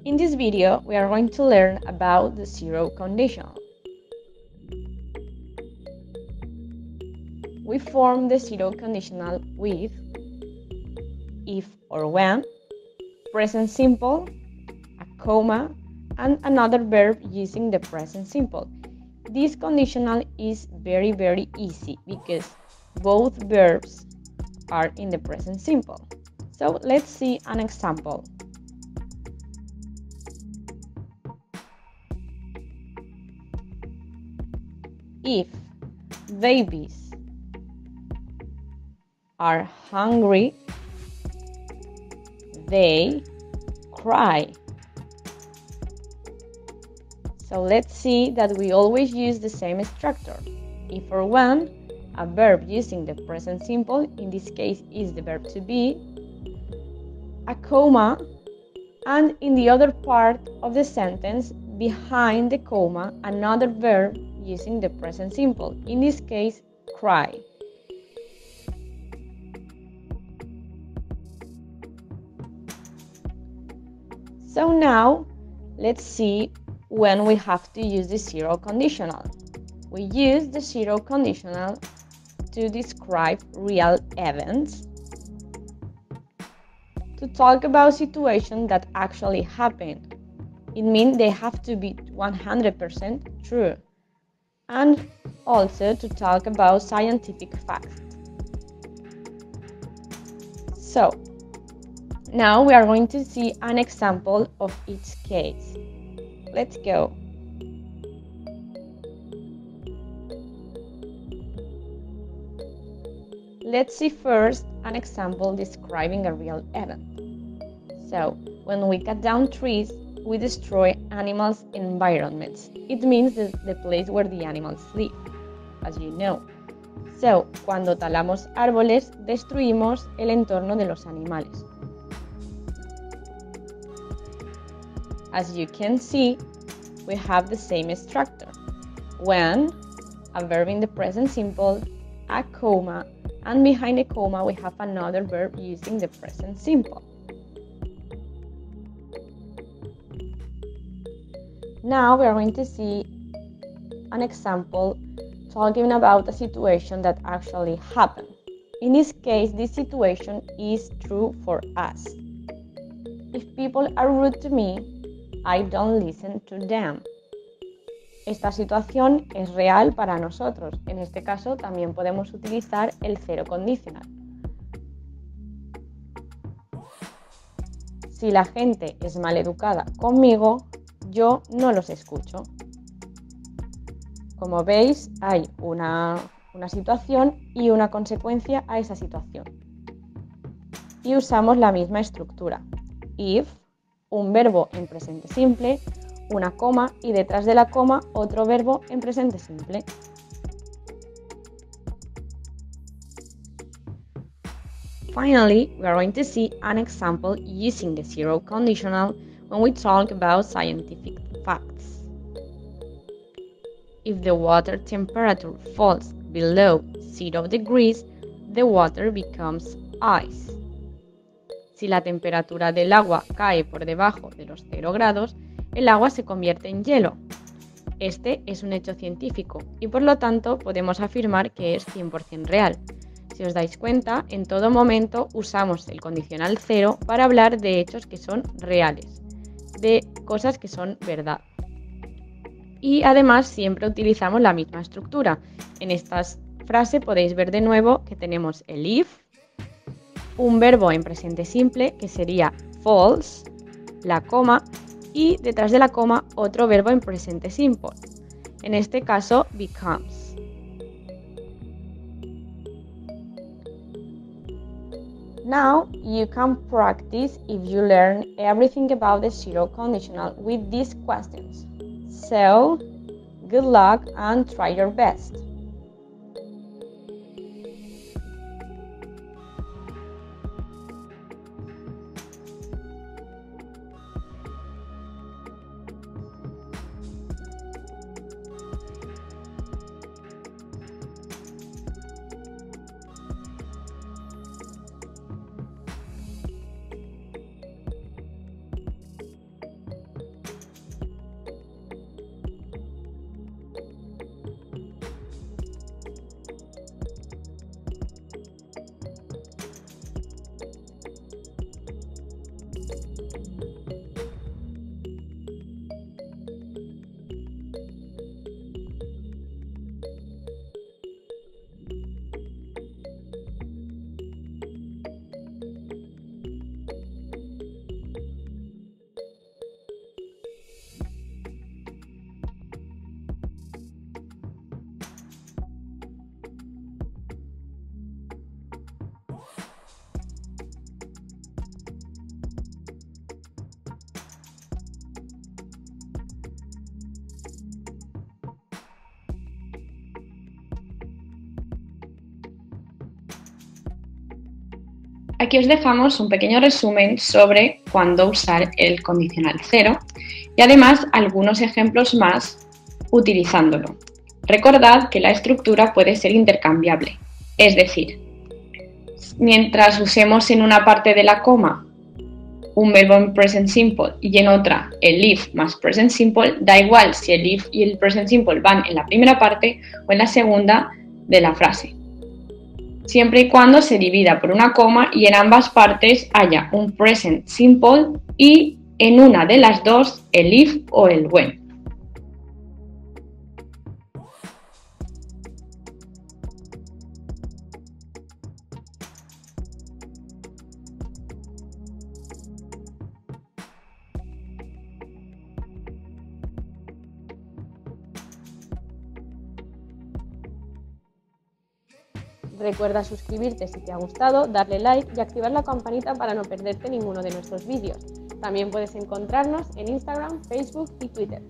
In this video, we are going to learn about the zero conditional. We form the zero conditional with if or when, present simple, a comma, and another verb using the present simple. This conditional is very easy because both verbs are in the present simple. So let's see an example. If babies are hungry, they cry. So let's see that we always use the same structure. If or when, a verb using the present simple, in this case is the verb to be, a comma, and in the other part of the sentence, behind the comma, another verb using the present simple, in this case, cry. So now, let's see when we have to use the zero conditional. We use the zero conditional to describe real events, to talk about situations that actually happened. It means they have to be 100% true. And also to talk about scientific facts. So, now we are going to see an example of each case. Let's go. Let's see first an example describing a real event. So, when we cut down trees, we destroy animals' environments. It means the place where the animals live, as you know. So, cuando talamos árboles, destruimos el entorno de los animales. As you can see, we have the same structure. When, a verb in the present simple, a comma, and behind the comma we have another verb using the present simple. Now we are going to see an example talking about a situation that actually happened. In this case, this situation is true for us. If people are rude to me, I don't listen to them. Esta situación es real para nosotros. En este caso también podemos utilizar el cero condicional. Si la gente es maleducada conmigo, yo no los escucho. Como veis, hay una situación y una consecuencia a esa situación. Y usamos la misma estructura. If, un verbo en presente simple, una coma y detrás de la coma otro verbo en presente simple. Finally, we are going to see an example using the zero conditional when we talk about scientific facts. If the water temperature falls below 0 degrees, the water becomes ice. Si la temperatura del agua cae por debajo de los 0 grados, el agua se convierte en hielo. Este es un hecho científico y por lo tanto podemos afirmar que es 100% real. Si os dais cuenta, en todo momento usamos el condicional cero para hablar de hechos que son reales, de cosas que son verdad. Y además siempre utilizamos la misma estructura. En esta frase podéis ver de nuevo que tenemos el if, un verbo en presente simple que sería false, la coma y detrás de la coma otro verbo en presente simple. En este caso, becomes. Now you can practice if you learn everything about the zero conditional with these questions. So, good luck and try your best. Aquí os dejamos un pequeño resumen sobre cuándo usar el condicional cero y además algunos ejemplos más utilizándolo. Recordad que la estructura puede ser intercambiable, es decir, mientras usemos en una parte de la coma un verbo en present simple y en otra el if más present simple, da igual si el if y el present simple van en la primera parte o en la segunda de la frase, siempre y cuando se divida por una coma y en ambas partes haya un present simple y en una de las dos el if o el when. Recuerda suscribirte si te ha gustado, darle like y activar la campanita para no perderte ninguno de nuestros vídeos. También puedes encontrarnos en Instagram, Facebook y Twitter.